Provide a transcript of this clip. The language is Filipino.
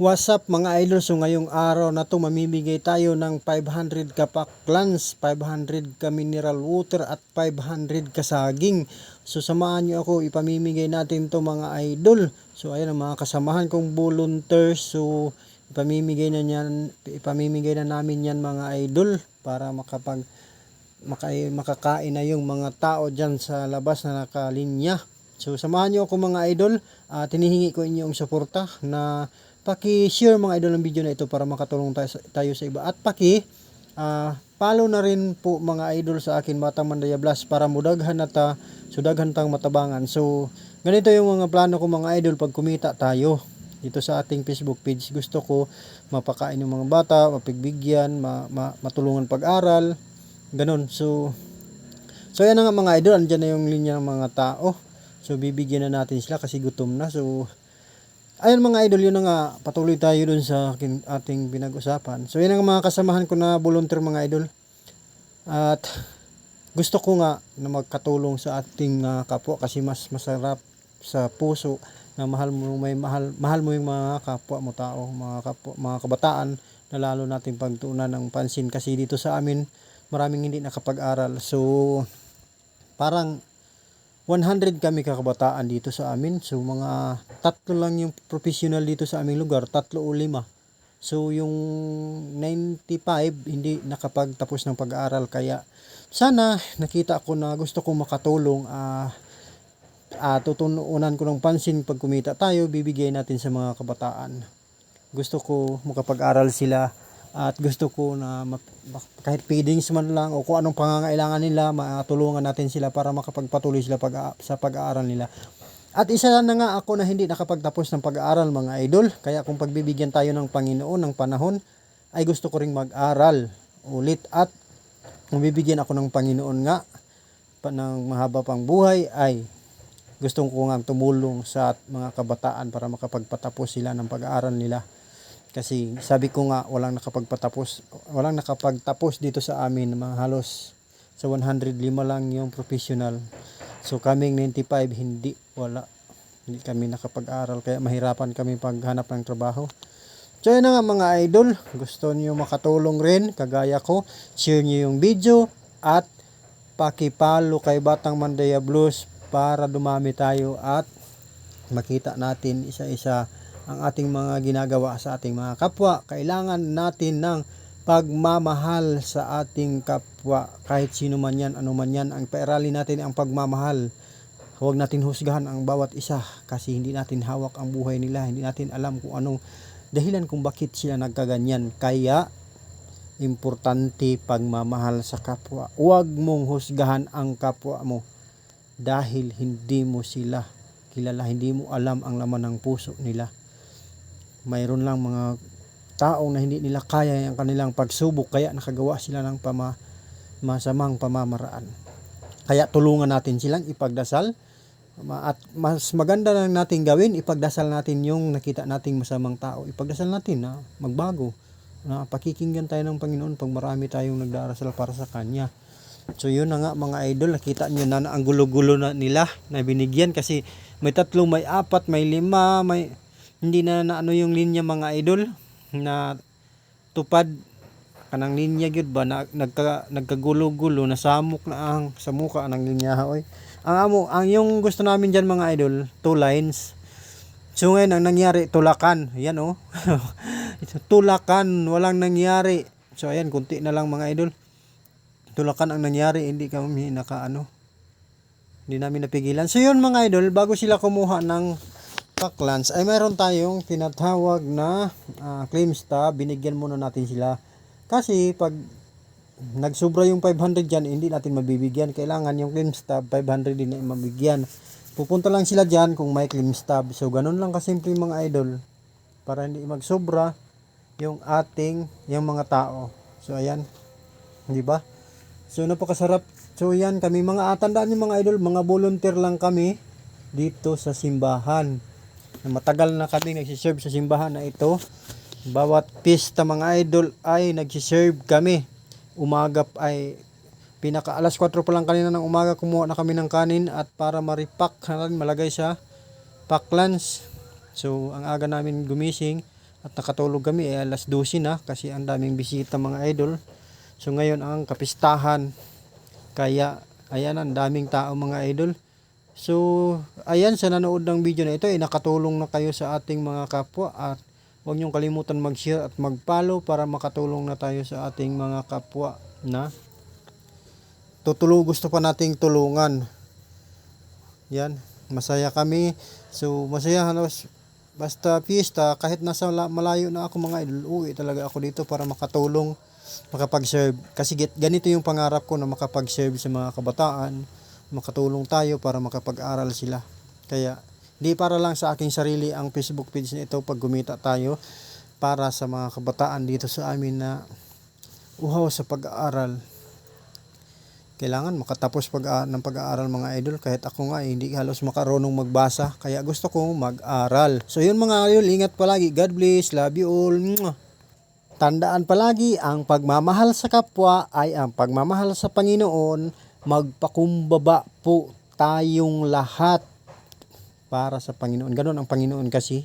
What's up mga idol? So ngayong araw na to mamimigay tayo ng 500 ka paklans, 500 ka mineral water at 500 ka saging. So samahan nyo ako, ipamimigay natin to mga idol. So ayan ang mga kasamahan kong volunteers. So ipamimigay na namin yan mga idol para makakain na yung mga tao dyan sa labas na nakalinya. So samahan nyo ako mga idol. Tinihingi ko inyong suporta na paki-share mga idol ng video na ito para makatulong tayo sa iba. At follow na rin po mga idol sa akin Batang Mandaya Blas para mudaghan at sudaghan tang matabangan. So ganito yung mga plano ko mga idol pag kumita tayo dito sa ating Facebook page. Gusto ko mapakain yung mga bata, mapigbigyan, matulungan pag-aral, ganun. So yan na nga mga idol, andyan na yung linya ng mga tao. So bibigyan na natin sila kasi gutom na. So ayun mga idol, yun na nga, patuloy tayo dun sa ating pinag-usapan. So yun ang mga kasamahan ko na volunteer mga idol. At gusto ko nga na magkatulong sa ating kapwa kasi mas masarap sa puso na mahal mo yung mga kapwa mo tao, mga kabataan na lalo nating pagtuunan ng pansin kasi dito sa amin maraming hindi nakapag-aral. So parang 100 kami kakabataan dito sa amin. So mga 3 lang yung professional dito sa aming lugar, 3 o 5. So yung 95 hindi nakapagtapos ng pag-aaral, kaya sana nakita ko na gusto kong makatulong. Tutuunan ko ng pansin pag kumita tayo, bibigay natin sa mga kabataan. Gusto ko makapag-aral sila at gusto ko na kahit feedings man lang o kung anong pangangailangan nila, matulungan natin sila para makapagpatuloy sila sa pag-aaral nila. At isa na nga ako na hindi nakapagtapos ng pag-aaral mga idol, kaya kung pagbibigyan tayo ng Panginoon ng panahon ay gusto ko ring mag-aral ulit. At kung bibigyan ako ng Panginoon nga ng mahaba pang buhay ay gusto ko nga tumulong sa mga kabataan para makapagpatapos sila ng pag-aaral nila. Kasi sabi ko nga walang nakapagtapos dito sa amin, mga halos sa 105 lang yung professional. So kaming 95 hindi kami nakapag-aral, kaya mahirapan kami paghanap ng trabaho. So yun na nga mga idol, gusto niyo makatulong rin kagaya ko, share niyo yung video at paki-follow kay Batang Mandaya Blues para dumami tayo at makita natin isa-isa ang ating mga ginagawa sa ating mga kapwa. Kailangan natin ng pagmamahal sa ating kapwa, kahit sino man yan, ano man yan. Ang pairali natin ang pagmamahal. Huwag natin husgahan ang bawat isa kasi hindi natin hawak ang buhay nila, hindi natin alam kung anong dahilan kung bakit sila nagkaganyan. Kaya importante pagmamahal sa kapwa. Huwag mong husgahan ang kapwa mo dahil hindi mo sila kilala, hindi mo alam ang laman ng puso nila. Mayroon lang mga taong na hindi nila kaya ang kanilang pagsubok, kaya nakagawa sila ng masamang pamamaraan. Kaya tulungan natin silang ipagdasal, at mas maganda lang natin gawin, ipagdasal natin yung nakita nating masamang tao. Ipagdasal natin na magbago, na pakikinggan tayo ng Panginoon pag marami tayong nagdarasal para sa Kanya. So yun na nga mga idol, nakita nyo na ang gulo-gulo na nila na binigyan kasi may 3, may 4, may 5, hindi na ano yung linya mga idol na tupad kanang linya gyud ba na nagkagulo-gulo na samok na ang sa muka ng linya oy. Ang yung gusto namin diyan mga idol 2 lines. So ngayon ang nangyari tulakan. Yan oh. Tulakan, walang nangyari. So ayan, kunti na lang mga idol. Tulakan ang nangyari, hindi kami hindi namin napigilan. So yun mga idol, bago sila kumuha ng paklans ay mayroon tayong tinatawag na claim stub. Binigyan muna natin sila kasi pag nagsubra yung 500 dyan, hindi natin mabibigyan. Kailangan yung claim stub 500 din na mabigyan. Pupunta lang sila dyan kung may claim stub. So ganun lang kasimple mga idol para hindi magsobra yung mga tao. So ayan, di ba? So napakasarap. So yan, kami mga tandaan niyo mga idol, mga volunteer lang kami dito sa simbahan. Matagal na kami nagsiserve sa simbahan na ito. Bawat pista mga idol ay nagsiserve kami. Umaga ay alas 4 pa lang kanina ng umaga, kumuha na kami ng kanin at para maripak na malagay sa paklans. So ang aga namin gumising At nakatulog kami alas 12 na kasi ang daming bisita mga idol. So ngayon ang kapistahan. Kaya ayan ang daming tao mga idol. So ayan, sa nanood ng video na ito ay nakatulong na kayo sa ating mga kapwa at huwag niyong kalimutan mag-share at mag-follow para makatulong na tayo sa ating mga kapwa na gusto pa nating tulungan. Yan, masaya kami. So masaya halos basta fiesta, kahit nasa malayo na ako mga idol, uwi talaga ako dito para makatulong, makapag-serve. Kasi ganito yung pangarap ko na makapag-serve sa mga kabataan, makatulong tayo para makapag-aral sila. Kaya hindi para lang sa aking sarili ang Facebook page na ito pag gumita tayo, para sa mga kabataan dito sa amin na uhaw sa pag-aaral. Kailangan makatapos ng pag-aaral mga idol. Kahit ako nga hindi halos makarunong magbasa, kaya gusto kong mag-aral. So yun mga idol, ingat palagi. God bless, love you all. Tandaan palagi, ang pagmamahal sa kapwa ay ang pagmamahal sa Panginoon. Magpakumbaba po tayong lahat para sa Panginoon. Ganon ang Panginoon kasi.